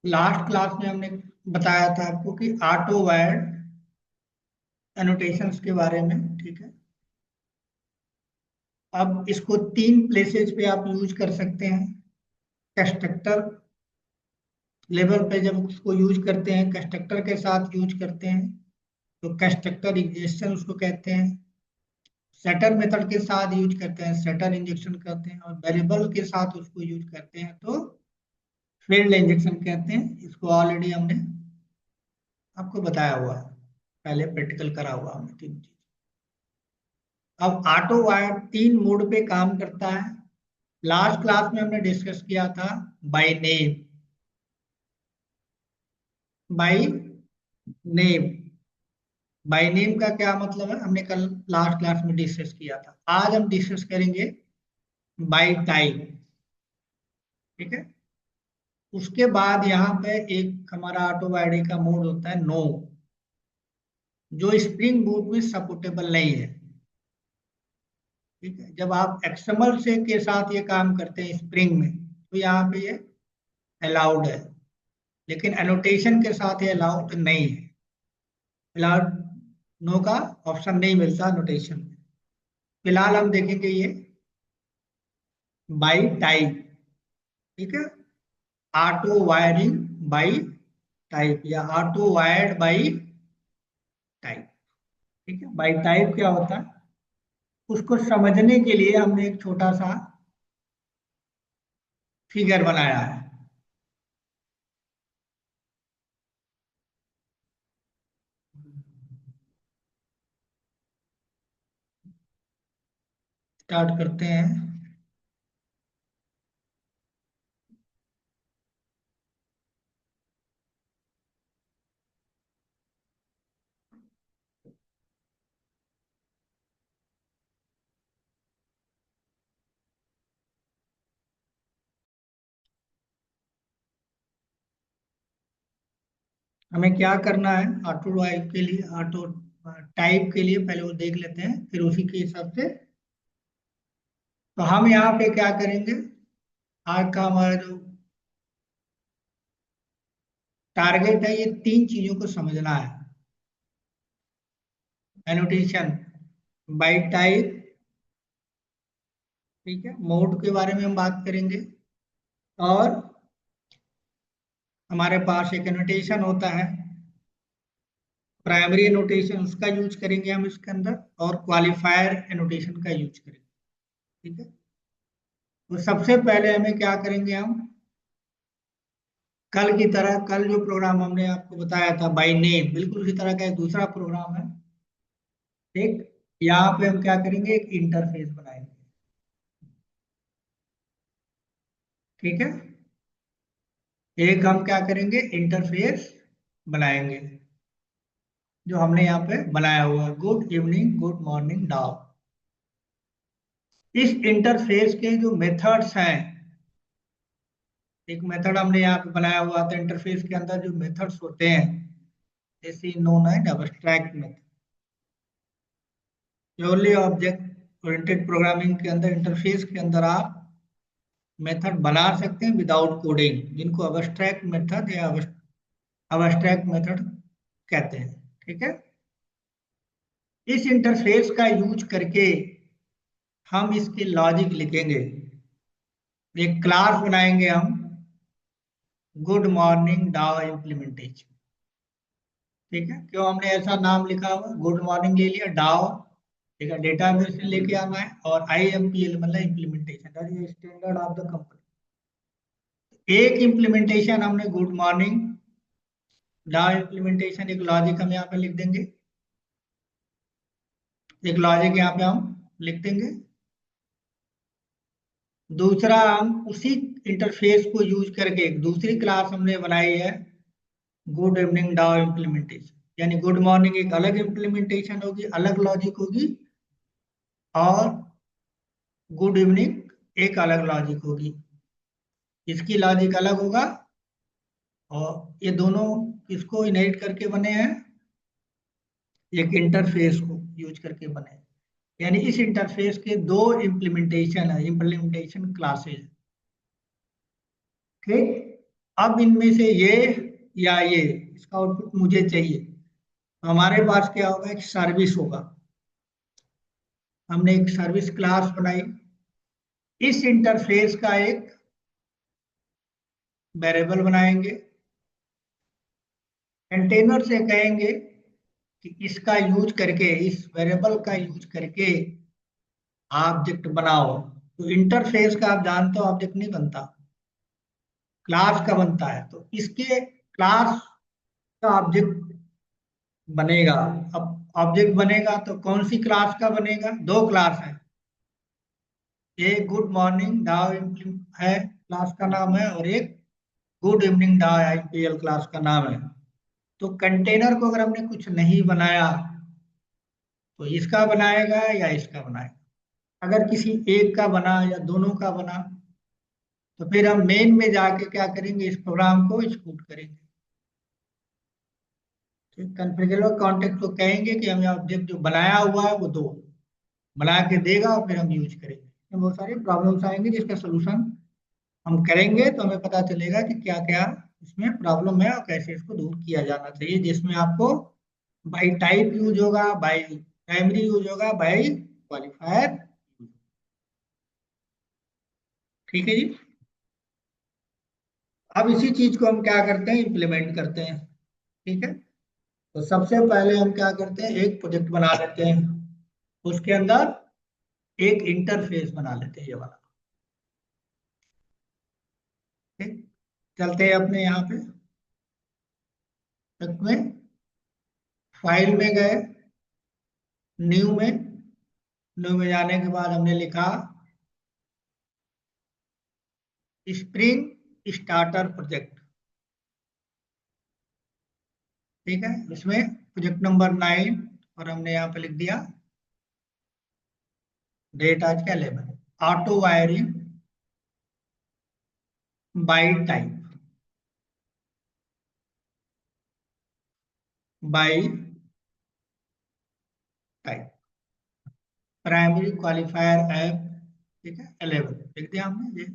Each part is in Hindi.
लास्ट क्लास में हमने बताया था आपको कि ऑटो वायर्ड एनोटेशंस के बारे में, ठीक है। अब इसको तीन प्लेसेस पे आप यूज कर सकते हैं। कंस्ट्रक्टर लेवल पे जब उसको यूज करते हैं, कंस्ट्रक्टर के साथ यूज करते हैं तो कंस्ट्रक्टर इंजेक्शन उसको कहते हैं। सेटर मेथड के साथ यूज करते हैं, सेटर इंजेक्शन करते हैं। और वेरिएबल के साथ उसको यूज करते हैं तो फील्ड इंजेक्शन कहते हैं। इसको ऑलरेडी हमने आपको बताया हुआ है, पहले प्रैक्टिकल करा हुआ हमने तीन चीज। अब ऑटो वायर तीन मोड पे काम करता है। लास्ट क्लास में हमने डिस्कस किया था by name. By name, by name का क्या मतलब है, हमने कल लास्ट क्लास में डिस्कस किया था। आज हम डिस्कस करेंगे बाय टाइप, ठीक है। उसके बाद यहाँ पे एक हमारा ऑटो वायरिंग का मोड होता है नो, जो स्प्रिंग बूट में सपोर्टेबल नहीं है, ठीक है। जब आप एक्सएमएल से के साथ ये काम करते हैं स्प्रिंग में तो यहाँ पे ये अलाउड है, लेकिन एनोटेशन के साथ ये अलाउड नहीं है। अलाउड नो का ऑप्शन नहीं मिलता नोटेशन में। फिलहाल हम देखेंगे ये बाई टाइप, ठीक है। ऑटो वायरिंग बाई टाइप या ऑटो वायर्ड बाई टाइप, ठीक है। बाई टाइप क्या होता है, उसको समझने के लिए हमने एक छोटा सा फिगर बनाया है। स्टार्ट करते हैं। हमें क्या करना है, ऑटो टाइप के लिए, ऑटो टाइप के लिए पहले वो देख लेते हैं, फिर उसी के हिसाब से। तो हम यहाँ पे क्या करेंगे, आज का हमारा जो टारगेट है, ये तीन चीजों को समझना है। एनोटेशन, बाई टाइप, ठीक है। मोड के बारे में हम बात करेंगे। और हमारे पास एक एनोटेशन होता है प्राइमरी एनोटेशन, उसका यूज करेंगे हम इसके अंदर। और क्वालिफायर एनोटेशन का यूज करेंगे, ठीक है। तो सबसे पहले हमें क्या करेंगे, हम कल की तरह, कल जो प्रोग्राम हमने आपको बताया था बाय नेम, बिल्कुल उसी तरह का एक दूसरा प्रोग्राम है। ठीक, यहाँ पे हम क्या करेंगे, एक इंटरफेस बनाएंगे, ठीक है। एक हम क्या करेंगे, इंटरफेस बनाएंगे, जो हमने यहाँ पे बनाया हुआ है, good evening good morning now. इस इंटरफेस के जो मेथड्स हैं, एक मेथड हमने यहाँ पे बनाया हुआ था। इंटरफेस के अंदर जो मेथड्स होते हैं, जैसे नोन है abstract method. Purely object oriented programming के अंदर, इंटरफेस के अंदर आप मेथड बना सकते हैं विदाउट कोडिंग, जिनको एब्स्ट्रैक्ट मेथड या एब्स्ट्रैक्ट मेथड कहते हैं, ठीक है। इस इंटरफेस का यूज करके हम इसके लॉजिक लिखेंगे। एक क्लास बनाएंगे हम, गुड मॉर्निंग डाउ इम्प्लीमेंटेशन, ठीक है। क्यों हमने ऐसा नाम लिखा हुआ, गुड मॉर्निंग ले लिया, डाउ ठीक है, डेटाबेस से लेके आना है, और IMPL मतलब implementation, that is standard of the company. एक इम्प्लीमेंटेशन हमने गुड मॉर्निंग डाउ इम्प्लीमेंटेशन, एक लॉजिक हम यहाँ पे लिख देंगे, एक लॉजिक यहाँ पे हम लिख देंगे। दूसरा, हम उसी इंटरफेस को यूज करके एक दूसरी क्लास हमने बनाई है, गुड इवनिंग डाउ इम्प्लीमेंटेशन। यानी गुड मॉर्निंग एक अलग इम्प्लीमेंटेशन होगी, अलग लॉजिक होगी, और गुड इवनिंग एक अलग लॉजिक होगी, इसकी लॉजिक अलग होगा। और ये दोनों किसको इनहेरिट करके बने हैं, एक इंटरफेस को यूज करके बने हैं। यानी इस इंटरफेस के दो इम्प्लीमेंटेशन है, इम्प्लीमेंटेशन क्लासेस, ठीक। अब इनमें से ये या ये, इसका आउटपुट मुझे चाहिए, तो हमारे पास क्या होगा, एक सर्विस होगा। हमने एक सर्विस क्लास बनाई, इस इंटरफेस का एक वेरिएबल बनाएंगे, कंटेनर से कहेंगे कि इसका यूज करके, इस वेरिएबल का यूज करके ऑब्जेक्ट बनाओ। तो इंटरफेस का आप जानते हो ऑब्जेक्ट नहीं बनता, क्लास का बनता है। तो इसके क्लास का ऑब्जेक्ट बनेगा। अब ऑब्जेक्ट बनेगा तो कौन सी क्लास का बनेगा, दो क्लास है, एक गुड मॉर्निंग डाउ है क्लास का नाम है, और एक गुड इवनिंग डाउ आईपीएल क्लास का नाम है। तो कंटेनर को अगर हमने कुछ नहीं बनाया तो इसका बनाएगा या इसका बनाएगा। अगर किसी एक का बना या दोनों का बना तो फिर हम मेन में जाके क्या करेंगे, इस प्रोग्राम को एक्सिक्यूट करेंगे। कॉन्फ़िगरेबल कॉन्टेक्स्ट को कहेंगे कि हमें ऑब्जेक्ट जो बनाया हुआ है वो दो, बना के देगा और फिर हम यूज करेंगे। इसमें बहुत सारी प्रॉब्लम्स आएंगे जिसका सोल्यूशन हम करेंगे, तो हमें पता चलेगा कि क्या क्या इसमें प्रॉब्लम है और कैसे इसको दूर किया जाना चाहिए, जिसमें आपको बाई टाइप यूज होगा, बाई प्राइमरी यूज होगा, बाई क्वालिफायर। ठीक है जी। अब इसी चीज को हम क्या करते हैं, इम्प्लीमेंट करते हैं। ठीक है। तो सबसे पहले हम क्या करते हैं, एक प्रोजेक्ट बना लेते हैं, उसके अंदर एक इंटरफेस बना लेते हैं, ये वाला। ठीक। चलते हैं अपने यहाँ पे तक में, फाइल में गए, न्यू में, न्यू में जाने के बाद हमने लिखा स्प्रिंग स्टार्टर प्रोजेक्ट। ठीक है। इसमें प्रोजेक्ट नंबर 9, और हमने यहाँ पे लिख दिया डेट आज का 11, auto wiring by type, by type, primary qualifier app. ठीक है, 11 लिख दिया हमने ये।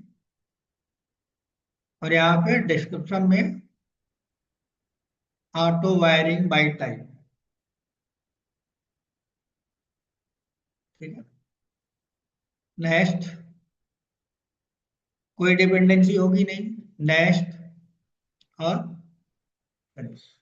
और यहाँ पे डिस्क्रिप्शन में ऑटो वायरिंग बाई टाइप। ठीक है। नेक्स्ट, कोई डिपेंडेंसी होगी नहीं, नेक्स्ट और फिनिश।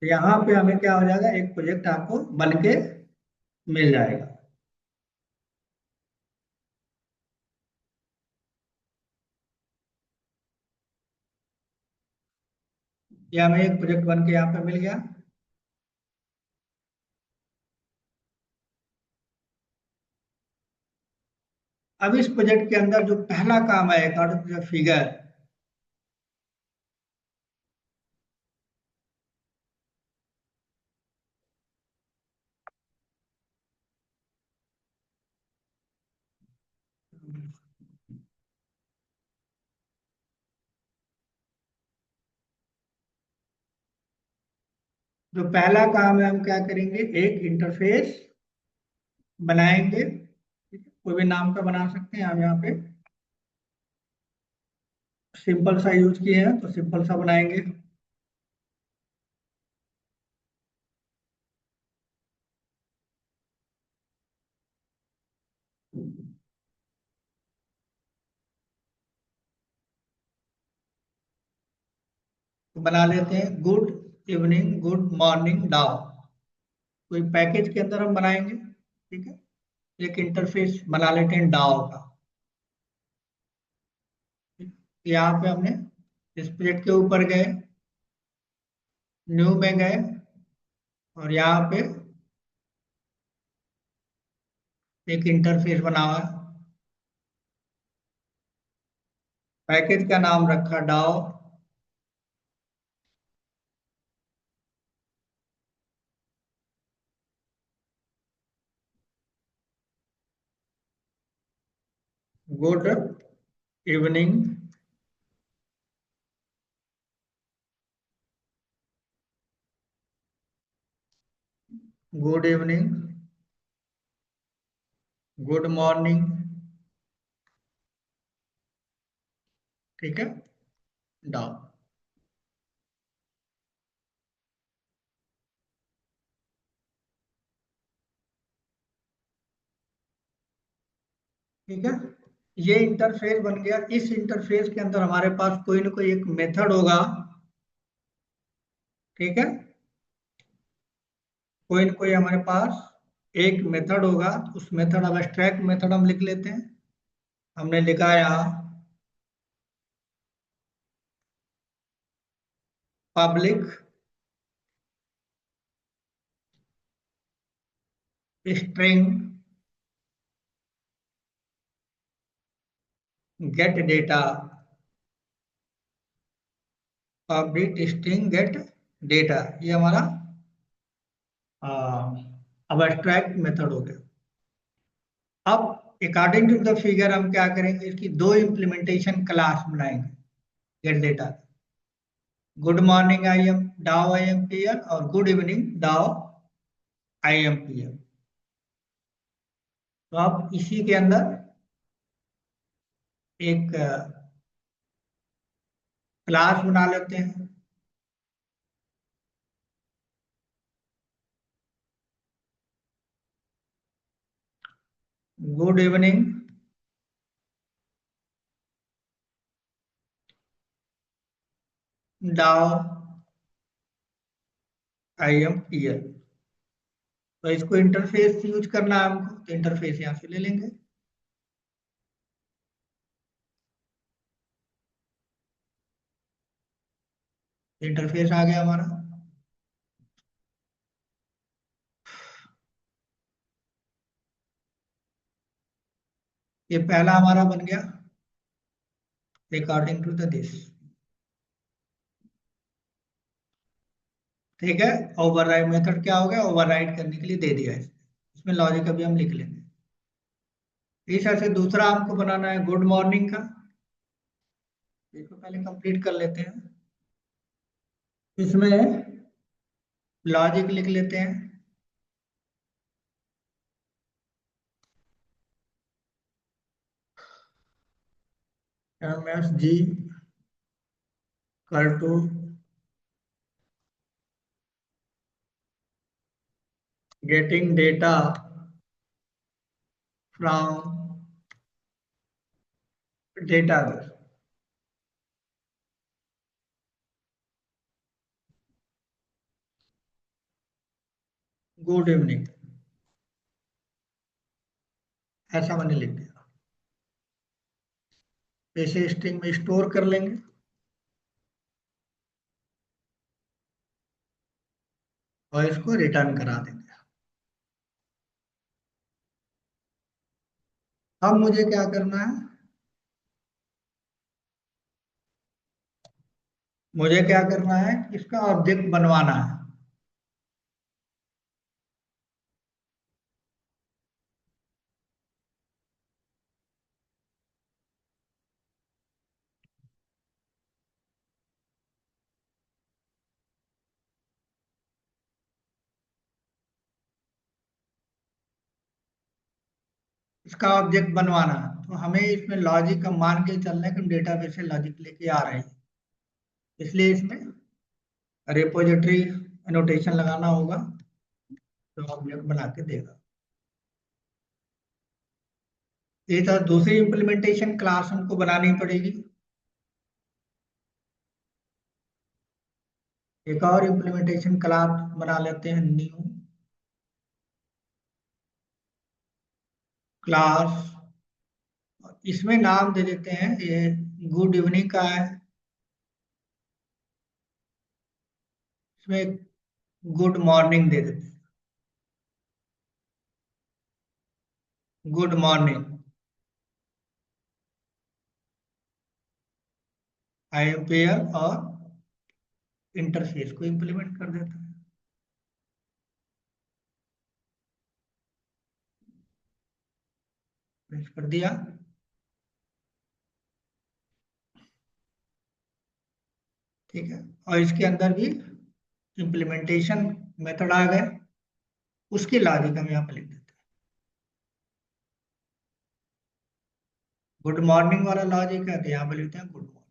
तो यहाँ पे हमें क्या हो जाएगा, एक प्रोजेक्ट आपको बन के मिल जाएगा। ये हमें एक प्रोजेक्ट बन के यहाँ पे मिल गया। अब इस प्रोजेक्ट के अंदर जो पहला काम है, अकॉर्डिंग टू द फिगर, जो पहला काम है, हम क्या करेंगे, एक इंटरफेस बनाएंगे। ठीक है? कोई भी नाम का बना सकते हैं हम, यहाँ पे सिंपल सा यूज किए हैं तो सिंपल सा बनाएंगे। तो बना लेते हैं गुड इवनिंग गुड मॉर्निंग डाउ, कोई पैकेज के अंदर हम बनाएंगे। ठीक है। एक इंटरफेस बना लेते हैं डाउ का। ठीक? यहाँ पे हमने इस प्लेट के ऊपर गए, न्यू में गए, और यहाँ पे एक इंटरफेस बना हुआ है, पैकेज का नाम रखा डाउ, good evening, good evening, good morning. ठीक है, डाउन। ठीक है, ये इंटरफेस बन गया। इस इंटरफेस के अंदर हमारे पास कोई ना कोई एक मेथड होगा। ठीक है, कोई ना कोई हमारे पास एक मेथड होगा। उस मेथड, अब एब्स्ट्रैक्ट मेथड हम लिख लेते हैं। हमने लिखा यहाँ public string gate data, public string gate data, ये हमारा अब एब्स्ट्रैक्ट मेथड हो गया। अब अकॉर्डिंग टू द फिगर हम क्या करेंगे, इसकी दो इम्प्लीमेंटेशन क्लास बनाएंगे gate data. Good morning I am डाउ आई एम पी एल और गुड इवनिंग डाउ आई एम पी एल। तो आप इसी के अंदर एक क्लास बना लेते हैं। गुड इवनिंग डाउ आई एम पी एल। तो इसको इंटरफेस यूज करना है हमको, तो इंटरफेस यहाँ से ले लेंगे। इंटरफेस आ गया हमारा। ये पहला हमारा बन गया अकॉर्डिंग टू द दिस। ठीक है, ओवरराइड मेथड क्या हो गया, ओवरराइड करने के लिए दे दिया है। इसमें लॉजिक अभी हम लिख लेंगे। इस तरह से दूसरा हमको बनाना है गुड मॉर्निंग का। इसको पहले कंप्लीट कर लेते हैं। इसमें लॉजिक लिख लेते हैं। एम एस जी कर to getting data from database. Good evening, ऐसा मैंने लिख दिया। इसे स्ट्रिंग में स्टोर कर लेंगे और इसको रिटर्न करा देंगे। अब मुझे क्या करना है, मुझे क्या करना है, इसका ऑब्जेक्ट बनवाना है। इसका ऑब्जेक्ट बनवाना है, तो हमें इसमें लॉजिक का मान के चलना है कि हम डेटाबेस से लॉजिक लेके आ रहे हैं। इसलिए इसमें रिपोजिटरी एनोटेशन लगाना होगा, तो ऑब्जेक्ट बना के देगा। ये तो दूसरी इंप्लीमेंटेशन क्लास हमको बनानी पड़ेगी। एक और इंप्लीमेंटेशन क्लास बना लेते हैं, न्यू क्लास। इसमें नाम दे देते हैं, ये गुड इवनिंग का है। इसमें गुड मॉर्निंग दे देते हैं। Good morning I am pair, और इंटरफेस को इंप्लीमेंट कर देते हैं। पेश कर दिया। ठीक है, और इसके अंदर भी इम्प्लीमेंटेशन मेथड आ गए, उसकी लॉजिक हम यहाँ पे लिख देते हैं। गुड मॉर्निंग वाला लॉजिक है तो यहाँ पे लिखते हैं गुड मॉर्निंग।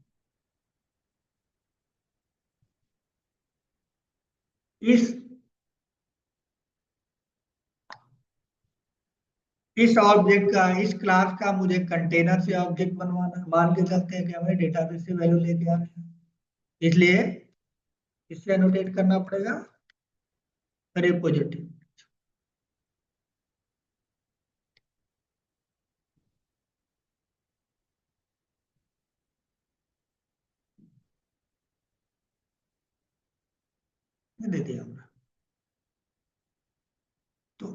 इस ऑब्जेक्ट का, इस क्लास का मुझे कंटेनर से ऑब्जेक्ट बनवाना है। मान के चलते हैं कि हमें डेटाबेस से वैल्यू लेके आनी है, इसलिए इससे एनोटेट करना पड़ेगा रिपोजिटरी। दे दिया हमने। तो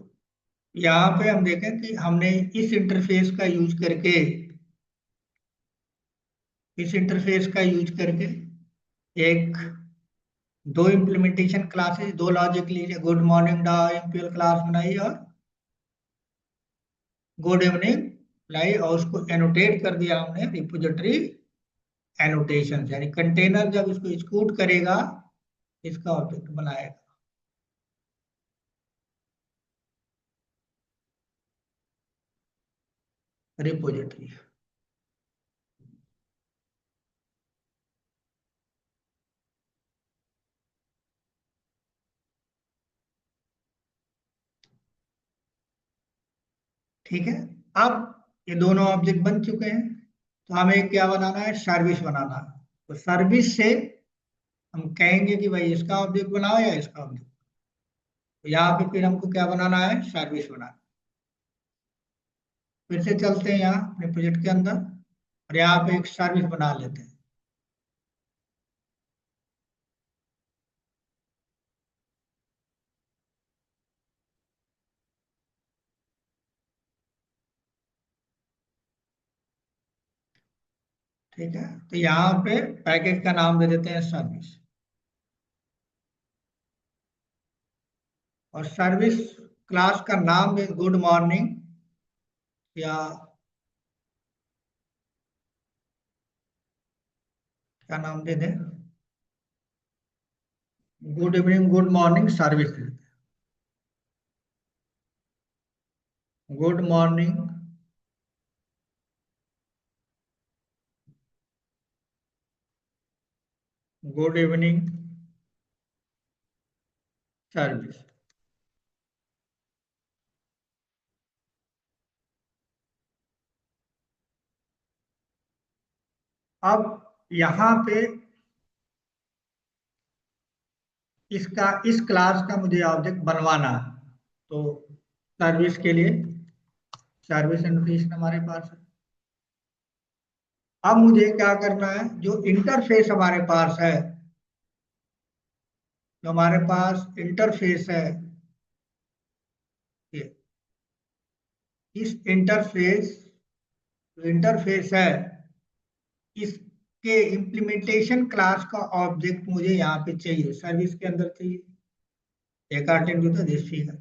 यहाँ पे हम देखें कि हमने इस इंटरफेस का यूज करके, एक दो इम्प्लीमेंटेशन क्लासेस, दो लॉजिक लीजिए, गुड मॉर्निंग डॉ एमपीएल क्लास बनाई और गुड इवनिंग लाई, और उसको एनोटेट कर दिया हमने रिपोजिटरी एनोटेशन, यानी कंटेनर जब इसको एग्जीक्यूट करेगा इसका ऑब्जेक्ट बनाएगा। रिपोजिटरी। ठीक है, अब ये दोनों ऑब्जेक्ट बन चुके हैं, तो हमें क्या बनाना है, सर्विस बनाना है। तो सर्विस से हम कहेंगे कि भाई इसका ऑब्जेक्ट बनाओ या इसका ऑब्जेक्ट। तो यहाँ पे फिर हमको क्या बनाना है, सर्विस बनाना। फिर से चलते हैं यहाँ अपने प्रोजेक्ट के अंदर और यहाँ पे एक सर्विस बना लेते हैं। ठीक है, तो यहाँ पे पैकेज का नाम दे देते हैं सर्विस, और सर्विस क्लास का नाम है गुड मॉर्निंग, या क्या नाम दे दें, good evening good morning service. Good morning good evening service. अब यहाँ पे इस क्लास का मुझे ऑब्जेक्ट बनवाना है, तो सर्विस के लिए सर्विस एनोटेशन हमारे पास है। अब मुझे क्या करना है, जो इंटरफेस हमारे पास है, जो हमारे पास इंटरफेस है, ये इस इंटरफेस है, इसके इम्प्लीमेंटेशन क्लास का ऑब्जेक्ट मुझे यहाँ पे चाहिए, सर्विस के अंदर चाहिए। According to the this figure,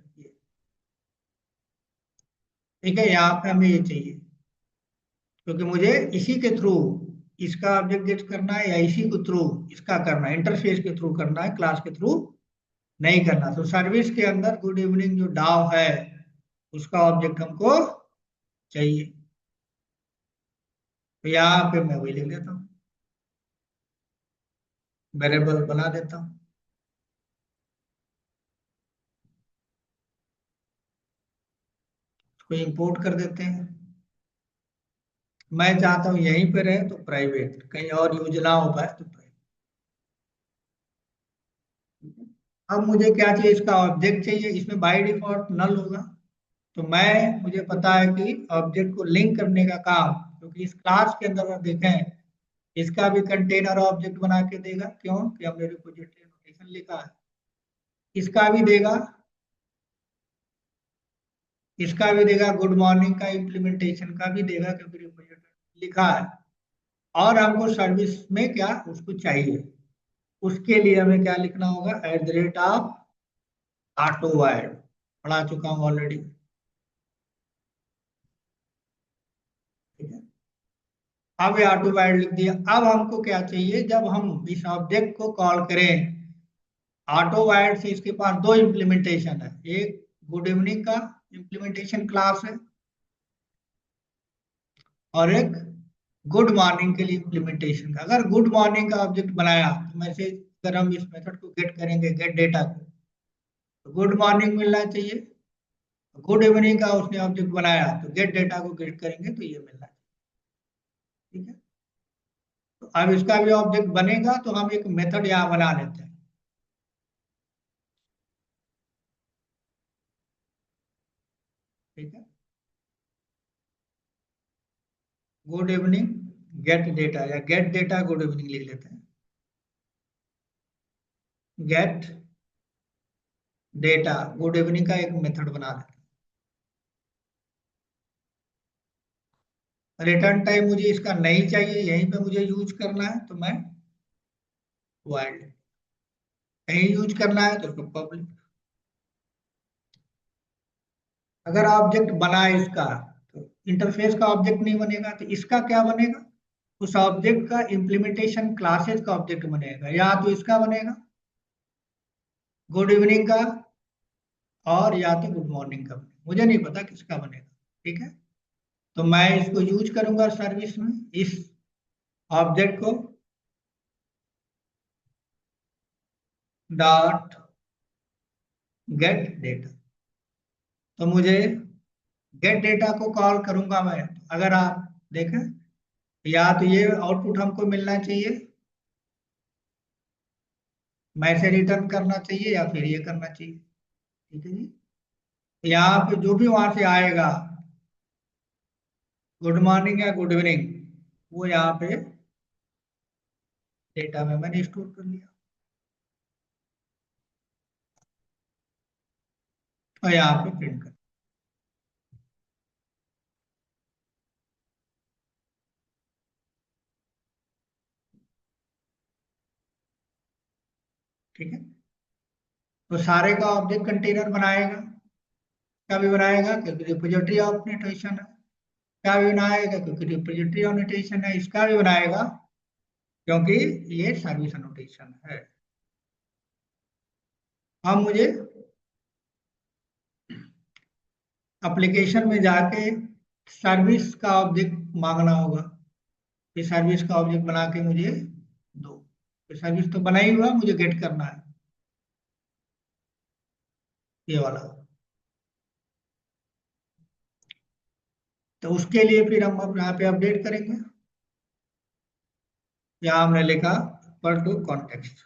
ठीक है, यहाँ पे हमें ये चाहिए, क्योंकि मुझे इसी के थ्रू इसका ऑब्जेक्ट गेट करना है, या इसी के थ्रू इसका करना है, इंटरफेस के थ्रू करना है, क्लास के थ्रू नहीं करना। तो सर्विस के अंदर गुड इवनिंग जो डाव है उसका ऑब्जेक्ट हमको चाहिए, तो यहाँ पे मैं वही लिख देता हूँ, वेरिएबल बना देता हूँ। उसको इंपोर्ट कर देते हैं। मैं चाहता हूँ यहीं पे रहे तो प्राइवेट, कहीं और यूज ना हो पाए तो प्राइवेट। अब मुझे क्या चाहिए, इसका ऑब्जेक्ट चाहिए, इसमें बाय डिफॉल्ट नल होगा। तो मुझे पता है कि ऑब्जेक्ट को लिंक करने का काम, क्योंकि इस क्लास के अंदर अगर देखें इसका भी कंटेनर ऑब्जेक्ट बना के देगा, क्यों कि हमने रिपोजिटरी नोटेशन लिखा है। इसका भी देगा, इसका भी देगा, गुड मॉर्निंग का इम्प्लीमेंटेशन का भी देगा, क्योंकि रिपोजिटरी लिखा है। और हमको सर्विस में क्या उसको चाहिए, उसके लिए हमें क्या लिखना होगा, @ऑफ ऑटो वाइड, पढ़ा चुका हूँ ऑलरेडी। ठीक है, अब ये ऑटो वाइड लिख दिया। अब हमको क्या चाहिए, जब हम इस ऑब्जेक्ट को कॉल करें ऑटो वाइड से, इसके पास दो इम्प्लीमेंटेशन है। एक गुड इवनिंग का इम्प्लीमेंटेशन क्लास है और एक गुड मॉर्निंग के लिए इम्प्लीमेंटेशन का। अगर गुड मॉर्निंग का ऑब्जेक्ट बनाया तो मैसेज, अगर हम इस मेथड को गेट करेंगे, गेट डेटा को, तो गुड मॉर्निंग मिलना चाहिए। गुड इवनिंग का उसने ऑब्जेक्ट बनाया तो गेट डेटा को गेट करेंगे तो ये मिलना चाहिए। ठीक है, तो अब इसका भी ऑब्जेक्ट बनेगा तो हम एक मेथड यहाँ बना लेते हैं। ठीक है, गुड इवनिंग गेट डेटा, या गेट डेटा गुड इवनिंग लिख लेते हैं। गेट डेटा गुड इवनिंग का एक मेथड बना लेते हैं। रिटर्न टाइम मुझे इसका नहीं चाहिए, यहीं पे मुझे यूज करना है, तो मैं वाइल्ड, कहीं यूज करना है तो उसको पब्लिक। अगर ऑब्जेक्ट बना इसका तो इंटरफेस का ऑब्जेक्ट नहीं बनेगा, तो इसका क्या बनेगा, उस ऑब्जेक्ट का इम्प्लीमेंटेशन क्लासेस का ऑब्जेक्ट बनेगा। या तो इसका बनेगा गुड इवनिंग का, और या तो गुड मॉर्निंग का बनेगा, मुझे नहीं पता किसका बनेगा। ठीक है, तो मैं इसको यूज करूंगा सर्विस में, इस object co dot gate data. तो मुझे गेट डेटा को कॉल करूंगा मैं, अगर आप देखें, या तो ये आउटपुट हमको मिलना चाहिए, मैसेज रिटर्न करना चाहिए, या फिर ये करना चाहिए। ठीक है जी, यहाँ पे जो भी वहां से आएगा, गुड मॉर्निंग या गुड इवनिंग, वो यहाँ पे डेटा में मैंने स्टोर कर लिया और यहाँ पे प्रिंट कर। ठीक है, तो सारे का ऑब्जेक्ट कंटेनर बनाएगा, क्या भी बनाएगा क्योंकि रिपोजिटरी ऑफ नोटेशन है। क्या भी बनाएगा क्योंकि रिपोजिटरी ऑफ नोटेशन है। इसका भी बनाएगा क्योंकि ये सर्विस नोटेशन है। अब मुझे एप्लीकेशन में जाके सर्विस का ऑब्जेक्ट मांगना होगा कि सर्विस का ऑब्जेक्ट बना के मुझे दो। तो सर्विस तो बना ही हुआ, मुझे गेट करना है ये वाला। तो उसके लिए फिर हम अब यहाँ पे अपडेट करेंगे। यहाँ हमने लिखा पर टू कॉन्टेक्स्ट,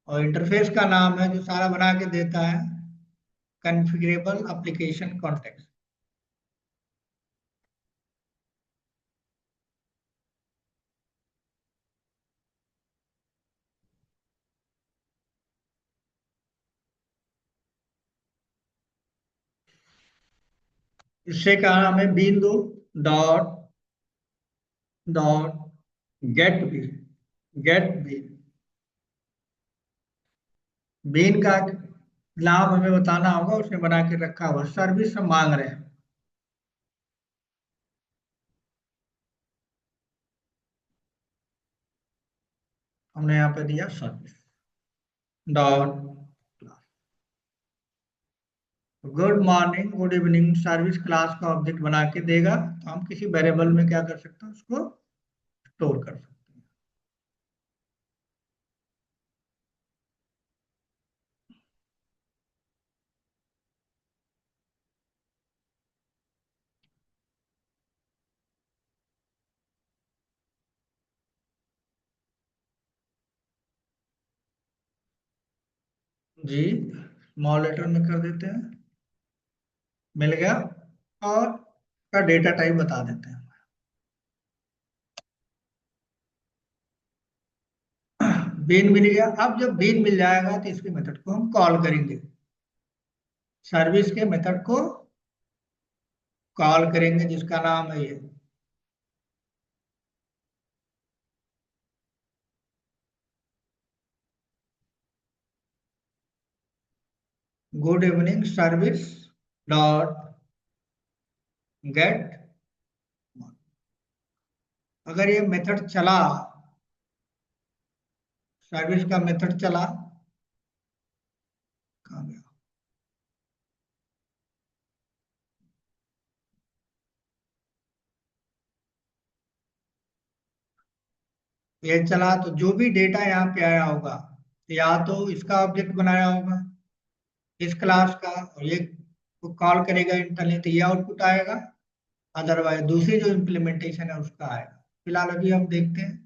और इंटरफेस का नाम है जो सारा बना के देता है, कॉन्फ़िगरेबल एप्लीकेशन कॉन्टेक्स्ट। इससे कहा हमें बीन दो, dot dot get bean, get bean. Bean का नाम हमें बताना होगा, उसने बना के रखा हुआ, सर्विस हम मांग रहे हैं। हमने यहाँ पे दिया service dot good morning good evening service class का ऑब्जेक्ट बना के देगा, तो हम किसी वेरिएबल में क्या कर सकते हैं, उसको स्टोर कर सकते हैं। जी, स्मॉल लेटर में कर देते हैं, मिल गया। और का डेटा टाइप बता देते हैं। बीन मिल गया। अब जब बीन मिल जाएगा तो इसके मेथड को हम कॉल करेंगे, सर्विस के मेथड को कॉल करेंगे, जिसका नाम है ये good evening service dot gate. अगर ये मेथड चला, सर्विस का मेथड चला, कहाँ गया, ये चला तो जो भी डेटा यहाँ पे आया होगा, या तो इसका ऑब्जेक्ट बनाया होगा इस क्लास का, और ये को कॉल करेगा इंटरनली तो ये आउटपुट आएगा, अदरवाइज दूसरी जो इम्प्लीमेंटेशन है उसका आएगा। फिलहाल अभी हम देखते हैं,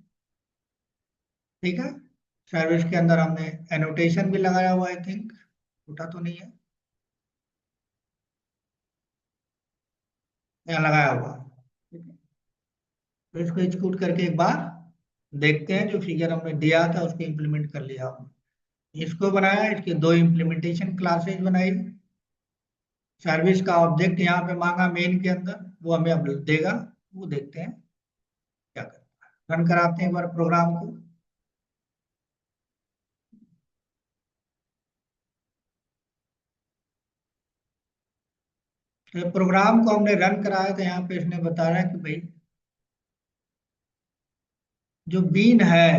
ठीक है। सर्विस के अंदर हमने एनोटेशन भी लगाया हुआ, आई थिंक उठा तो नहीं है, यहाँ लगाया हुआ है, ठीक है। तो इसको एग्जीक्यूट करके एक बार देखते हैं, जो फिगर हमने दिया था उसको इम्प्लीमेंट कर लिया हमने। इसको बनाया, इसके दो इम्प्लीमेंटेशन क्लासेज बनाई, सर्विस का ऑब्जेक्ट यहाँ पे मांगा मेन के अंदर, वो हमें अब देगा, वो देखते हैं क्या करता है। रन कराते हैं एक बार प्रोग्राम को। तो प्रोग्राम को हमने रन कराया तो यहाँ पे इसने बता रहा है कि भाई जो बीन है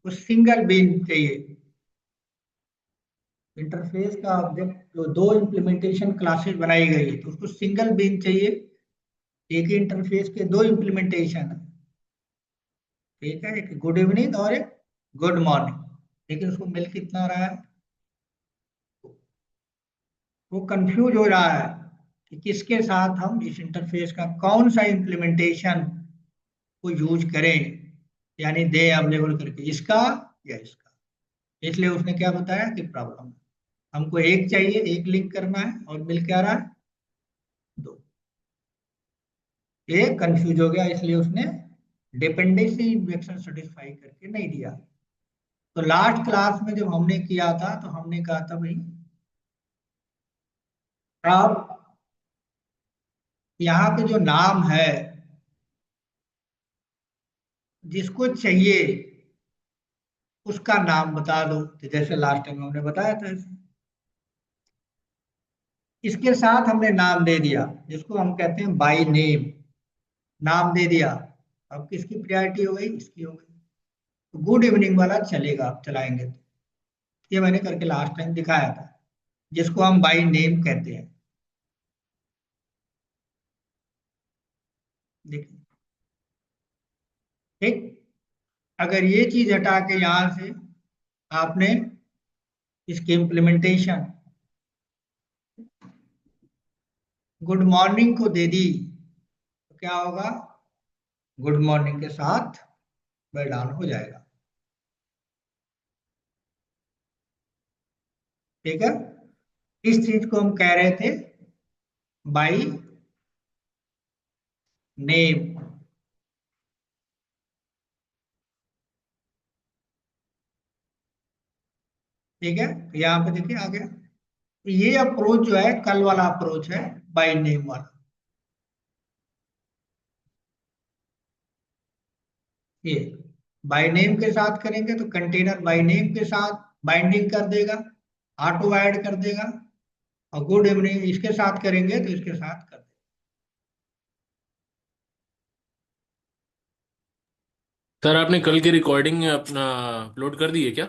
वो सिंगल बीन चाहिए। इंटरफेस का ऑब्जेक्ट जो दो इम्प्लीमेंटेशन क्लासेस बनाई गई है तो उसको सिंगल बीन चाहिए, एक ही इंटरफेस के दो इम्प्लीमेंटेशन है, ठीक है, एक गुड इवनिंग और एक गुड मॉर्निंग। लेकिन उसको मिल कितना रहा है, वो कंफ्यूज हो रहा है कि किसके साथ हम इस इंटरफेस का कौन सा इम्प्लीमेंटेशन को यूज करें, यानी दे अवेलेबल करके, इसका या इसका। इसलिए उसने क्या बताया कि प्रॉब्लम है, हमको एक चाहिए, एक लिंक करना है, और मिल क्या रहा है दो। एक कंफ्यूज हो गया, इसलिए उसने डिपेंडेंसी इंजेक्शन सेटिस्फाई करके नहीं दिया। तो लास्ट क्लास में जब हमने किया था तो हमने कहा था भाई आप यहाँ पे जो नाम है जिसको चाहिए उसका नाम बता दो, तो जैसे लास्ट टाइम हमने बताया था ऐसे। इसके साथ हमने नाम दे दिया, जिसको हम कहते हैं बाय नेम, नाम दे दिया। अब किसकी प्रायोरिटी हो गई, इसकी हो गई। तो गुड इवनिंग वाला चलेगा, आप चलाएंगे तो। ये मैंने करके लास्ट टाइम दिखाया था, जिसको हम बाय नेम कहते हैं। देखिए, ठीक। अगर ये चीज हटा के यहां से आपने इसकी इम्प्लीमेंटेशन गुड मॉर्निंग को दे दी तो क्या होगा, गुड मॉर्निंग के साथ वेल डाउन हो जाएगा, ठीक है। इस चीज को हम कह रहे थे बाय नेम, ठीक है। तो यहाँ पे देखिए आ गया। तो ये अप्रोच जो है कल वाला अप्रोच है, बाय नेम वाला। ये बाय नेम के साथ करेंगे तो कंटेनर बाय नेम के साथ बाइंडिंग कर देगा, ऑटो ऐड कर देगा। और गुड इवनिंग इसके साथ करेंगे तो इसके साथ कर सर आपने कल की रिकॉर्डिंग अपना अपलोड कर दी है क्या?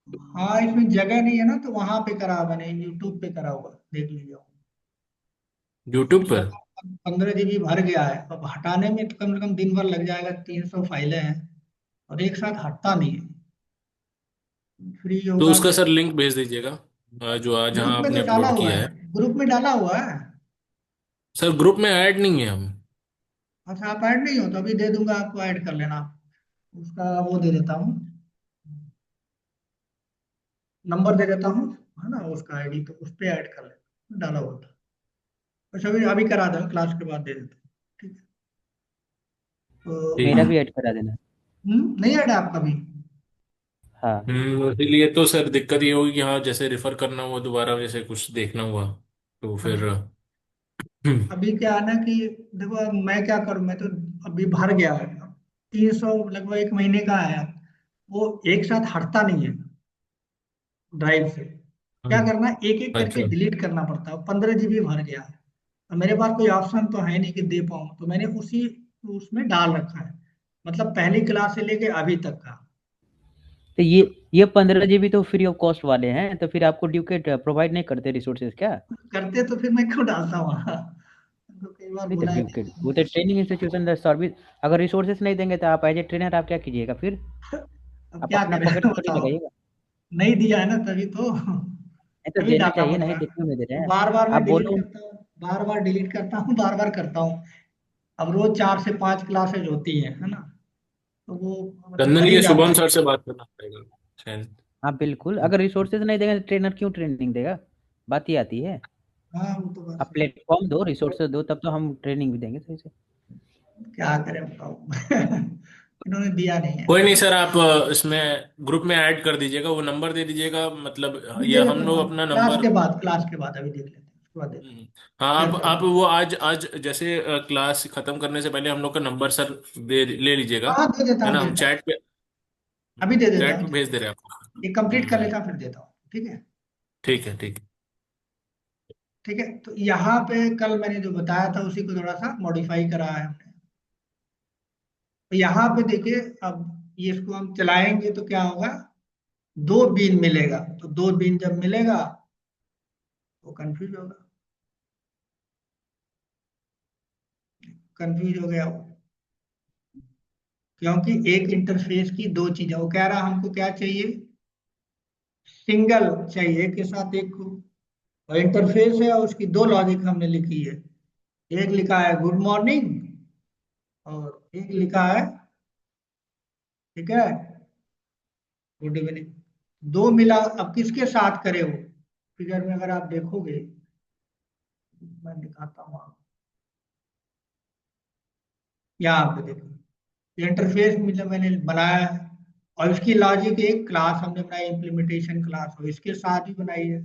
देगा। हाँ, इसमें जगह नहीं है ना, तो वहां पे करा मैंने, यूट्यूब पे करा हुआ, देख लीजिए। यूट्यूब पर? जगह 15 GB भर गया है, अब हटाने में तो कम से कम दिन भर लग जाएगा, 300 फाइलें हैं और एक साथ हटता नहीं है। फ्री तो होगा उसका तो सर लिंक भेज दीजिएगा, जो आज जहां ग्रुप में आपने तो डाला अपलोड हुआ किया है, है। ग्रुप में डाला हुआ है। सर ग्रुप में ऐड नहीं है हम। अच्छा, आप ऐड नहीं हो तो अभी दे दूंगा, आपको ऐड कर लेना। उसका वो दे देता हूँ, नंबर दे देता हूँ, है ना, उसका आईडी, तो उस पर ऐड कर लेना, डाला हुआ था। अच्छा, अभी अभी करा देना, क्लास के बाद दे देता हूँ, ठीक है। तो ठीक मेरा है। भी ऐड करा देना। नहीं ऐड है आपका भी। हाँ। इसीलिए तो सर दिक्कत ये होगी कि हाँ, जैसे रेफर करना हुआ दोबारा, जैसे कुछ देखना हुआ तो फिर अच्छा, अभी क्या है ना कि देखो, अब मैं क्या करूं, मैं तो अभी भर गया है, 300 लगभग एक महीने का है, वो एक साथ हटता नहीं है ड्राइव से। क्या हम्म, करना, एक एक करके अच्छा। डिलीट करना पड़ता है, 15 GB भर गया है। अब मेरे पास कोई ऑप्शन तो है नहीं कि दे पाऊँ, तो मैंने उसी उसमें डाल रखा है, मतलब पहली क्लास से लेके अभी तक का। तो ये 15 GB तो फ्री ऑफ कॉस्ट वाले हैं, तो फिर आपको ड्यूकेट प्रोवाइड नहीं करते रिसोर्सेज क्या? करते तो फिर मैं क्यों डालता वहाँ, तो कई बार नहीं तो बोला है ड्यूकेट वो तो ट्रेनिंग इंस्टीट्यूशन सर्विस, अगर रिसोर्सेज नहीं देंगे तो आप एज ए ट्रेनर आप क्या कीजिएगा फिर? अब आप क्या अपना करें पॉकेट थोड़ी बताओ, लगाइएगा। नहीं दिया है ना तभी तो, नहीं तो तभी देना डालना चाहिए, पड़ रहा नहीं है। देखने में दे रहे तो हैं। बार बार आप मैं डिलीट बोलो। करता हूँ, बार बार डिलीट करता हूँ, बार बार करता हूँ। अब रोज 4 से 5 क्लासेज होती है ना, तो वो मतलब चंदन, कर ही ये जाता शुभम हूँ। सर से बात करना पड़ेगा शायद। हाँ बिल्कुल, अगर रिसोर्सेज नहीं देंगे तो ट्रेनर क्यों ट्रेनिंग देगा? बात ही आती है। हाँ वो तो बात आप सही प्लेटफॉर्म दो, रिसोर्सेज दो, तब तो हम ट्रेनिंग भी देंगे सही से। है। क्या करें बताओ इन्होंने दिया नहीं है। कोई नहीं सर, आप इसमें ग्रुप में ऐड कर दीजिएगा, वो नंबर दे दीजिएगा, मतलब अभी दे ये हम देता हूँ, लोग हाँ अपना क्लास नंबर। के बाद, क्लास के बाद अभी देख लेते हैं, उसके बाद देते हैं, हम्म, हाँ, शेयर कर आप दूँ। वो आज आज जैसे क्लास खत्म करने से पहले हम लोग का नंबर सर दे ले लीजिएगा, हाँ दे देता है हूँ, ना? दे हम देता हूँ, अभी दे देता चैट हूँ, पे भेज दे रहे हैं आपको। ये कंप्लीट कर हम्म। लेता हूँ फिर देता हूँ, ठीक है। ठीक है, ठीक है। ठीक है, तो यहाँ पे कल मैंने जो बताया था उसी को थोड़ा सा मॉडिफाई करा है हमने। तो यहाँ पे देखिए, अब ये इसको हम चलाएंगे तो क्या होगा, 2 बीन मिलेगा, तो 2 बीन जब मिलेगा तो कंफ्यूज होगा, कंफ्यूज हो गया वो, क्योंकि एक इंटरफेस की दो चीजें, वो कह रहा हमको क्या चाहिए, सिंगल चाहिए एक के साथ एक को, और इंटरफेस है और उसकी दो लॉजिक हमने लिखी है, एक लिखा है गुड मॉर्निंग और एक लिखा है, ठीक है, गुड इवनिंग। दो मिला, अब किसके साथ करे वो, फिगर में अगर आप देखोगे, मैं दिखाता हूँ आपको, यहाँ पे देखो इंटरफेस मतलब मैंने बनाया है, और इसकी लॉजिक एक क्लास हमने बनाई, इम्प्लीमेंटेशन क्लास, और इसके साथ ही बनाई है,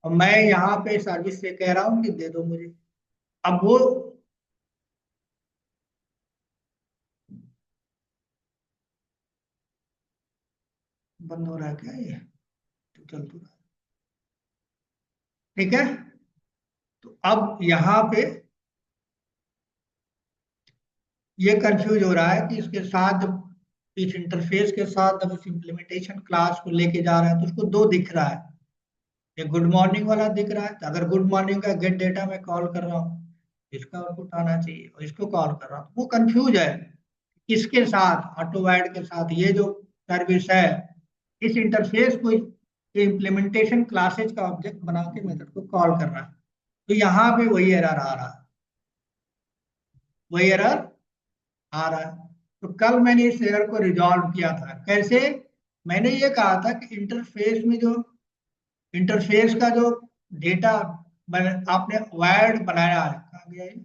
और मैं यहाँ पे सर्विस से कह रहा हूँ कि दे दो मुझे। अब वो बंद हो रहा है क्या, ये तो चल तो रहा है, ठीक है। तो अब यहाँ पे ये कंफ्यूज हो रहा है कि इसके साथ जब, इस इंटरफेस के साथ जब इस इम्प्लीमेंटेशन क्लास को लेके जा रहा है तो उसको दो दिख रहा है, एक गुड मॉर्निंग वाला दिख रहा है, तो अगर गुड मॉर्निंग का गेट डेटा मैं कॉल कर रहा हूँ, इसका आउटपुट आना चाहिए, और इसको कॉल कर रहा हूँ, वो कंफ्यूज है किसके साथ, ऑटोवैड के साथ ये जो सर्विस है, इस इंटरफेस को इम्प्लीमेंटेशन क्लासेज का ऑब्जेक्ट बना के मेथड को कॉल कर रहा है, तो यहाँ पे वही एरर आ रहा है, वही एरर आ रहा है। तो कल मैंने इस एरर को रिजॉल्व किया था कैसे, मैंने ये कहा था कि इंटरफेस में जो, इंटरफेस का जो डेटा आपने वायर्ड बनाया है, कहाँ गया ये,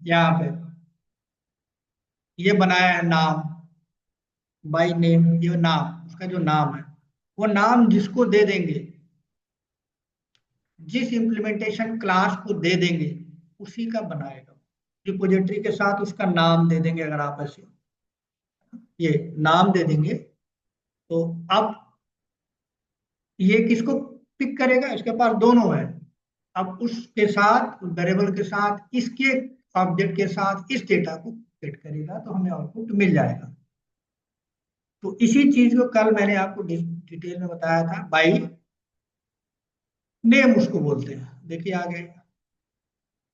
यहाँ पे ये बनाया है नाम, बाई नेम, ये नाम, उसका जो नाम है, वो नाम जिसको दे देंगे, जिस इम्प्लीमेंटेशन क्लास को दे देंगे उसी का बनाएगा, रिपोजिटरी के साथ उसका नाम दे देंगे, अगर आप ऐसे ये नाम दे देंगे, तो अब ये किसको पिक करेगा, इसके पास दोनों है, अब उसके साथ, वेरिएबल के साथ, इसके ऑब्जेक्ट के साथ इस डेटा को फिट करेगा, तो हमें आउटपुट मिल जाएगा। तो इसी चीज को कल मैंने आपको डिटेल में बताया था, बाई नेम उसको बोलते हैं, देखिए आगे।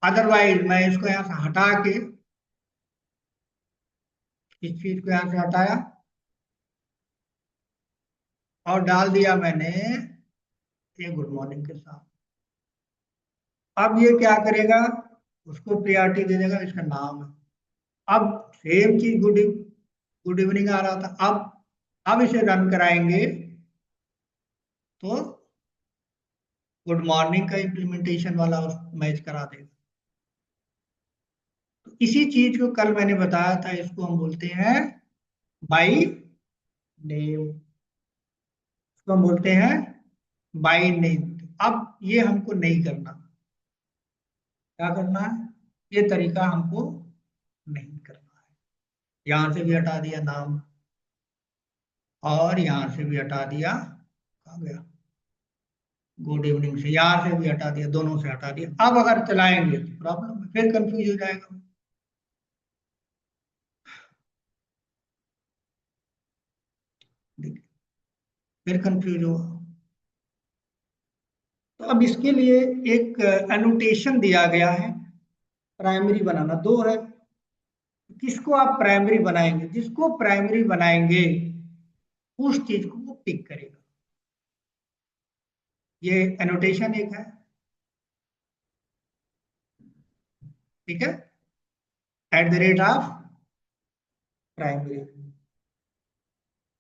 अदरवाइज मैं इसको यहाँ से हटा के, इस चीज को यहाँ से हटाया और डाल दिया मैंने ये गुड मॉर्निंग के साथ, अब ये क्या करेगा, उसको प्रायोरिटी दे देगा, इसका नाम है। अब सेम चीज गुड इवनिंग आ रहा था, अब इसे रन कराएंगे तो गुड मॉर्निंग का इम्प्लीमेंटेशन वाला मैच करा देगा। तो इसी चीज को कल मैंने बताया था, इसको हम बोलते हैं बाई नेम, इसको हम बोलते हैं बाई नेम। अब ये हमको नहीं करना, क्या करना है, ये तरीका हमको नहीं करना है। यहां से भी हटा दिया नाम, और यहां से भी हटा दिया, कहाँ गया, गुड इवनिंग से यहाँ से भी हटा दिया, दोनों से हटा दिया। अब अगर चलाएंगे तो प्रॉब्लम है, फिर कंफ्यूज हो जाएगा। देखिए, फिर कंफ्यूज होगा। तो अब इसके लिए एक एनोटेशन दिया गया है। प्राइमरी बनाना दो है, किसको आप प्राइमरी बनाएंगे? जिसको प्राइमरी बनाएंगे उस चीज को वो पिक करेगा। ये एनोटेशन एक है, ठीक है, @ प्राइमरी।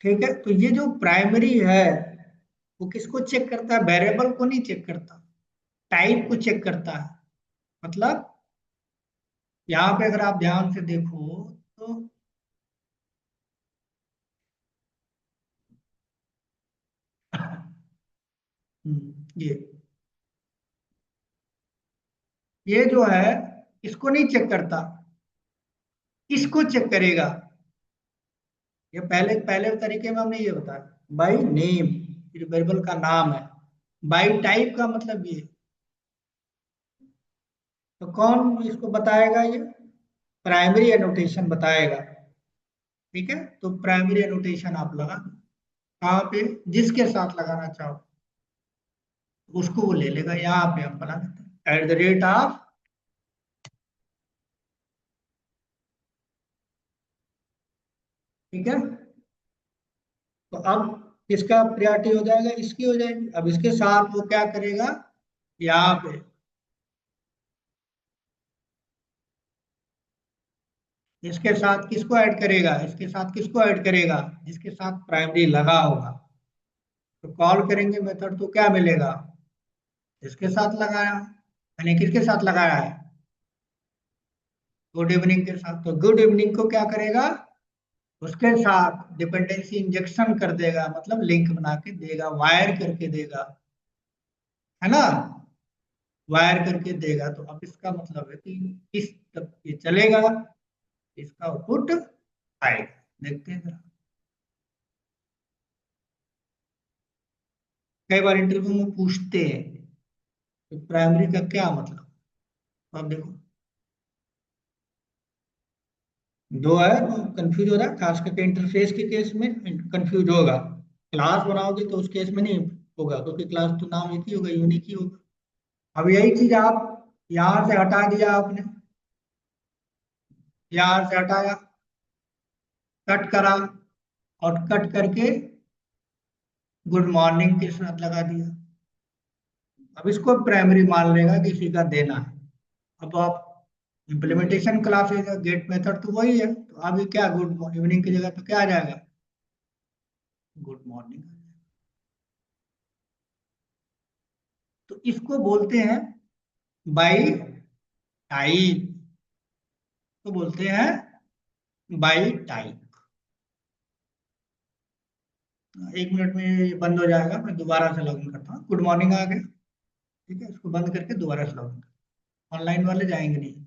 ठीक है, तो ये जो प्राइमरी है वो किसको चेक करता है? वेरिएबल को नहीं चेक करता, टाइप को चेक करता है। मतलब यहाँ पे अगर आप ध्यान से देखो तो ये जो है इसको नहीं चेक करता, इसको चेक करेगा। ये पहले पहले तरीके में हमने ये बताया, बाई नेम, वेरिएबल का नाम है। बाई टाइप का मतलब ये, तो कौन इसको बताएगा? ये प्राइमरी एनोटेशन बताएगा। ठीक है, तो प्राइमरी एनोटेशन आप लगा दो। कहाँ पे? जिसके साथ लगाना चाहो उसको वो ले लेगा। यहाँ पे हम बना देते हैं @ ठीक है, तो अब इसका प्रायोरिटी हो जाएगा, इसकी हो जाएगी। अब इसके साथ वो क्या करेगा? यहाँ पे इसके साथ किसको ऐड करेगा? इसके साथ किसको ऐड करेगा? जिसके साथ प्राइमरी लगा होगा। तो कॉल करेंगे मेथड तो क्या मिलेगा? जिसके साथ लगाया, यानी किसके साथ लगाया है? गुड इवनिंग के साथ। तो गुड इवनिंग को क्या करेगा? उसके साथ डिपेंडेंसी इंजेक्शन कर देगा, मतलब लिंक बना के देगा, वायर करके देगा, है ना, वायर करके देगा। तो अब इसका मतलब है कि इस तक ये चलेगा, इसका आउटपुट आएगा। देखते हैं जरा, कई बार इंटरव्यू में पूछते हैं कि प्राइमरी का क्या मतलब। तो अब देखो, दो है, कंफ्यूज हो रहा है, खास करके इंटरफेस के केस में कंफ्यूज होगा। क्लास बनाओगे तो उस केस में नहीं होगा, क्योंकि क्लास तो नाम एक ही होगा, यूनिक ही होगा। अब यही चीज आप यहां से हटा दिया आपने, यहां से हटाया, कट करा, और कट करके गुड मॉर्निंग के साथ लगा दिया। अब इसको प्राइमरी मान लेगा कि इसी का देना है। अब आप इम्प्लीमेंटेशन क्लासेज है, गेट मेथड तो वही है, तो अभी क्या गुड इवनिंग की जगह पे क्या आ जाएगा? Good morning. तो इसको बोलते हैं बाई टाइप, तो बोलते हैं बाई टाइप। 1 मिनट में ये बंद हो जाएगा, मैं दोबारा से लॉगिन करता हूँ। गुड मॉर्निंग आ गया, ठीक है, इसको बंद करके दोबारा से लॉगिन। ऑनलाइन वाले जाएंगे नहीं।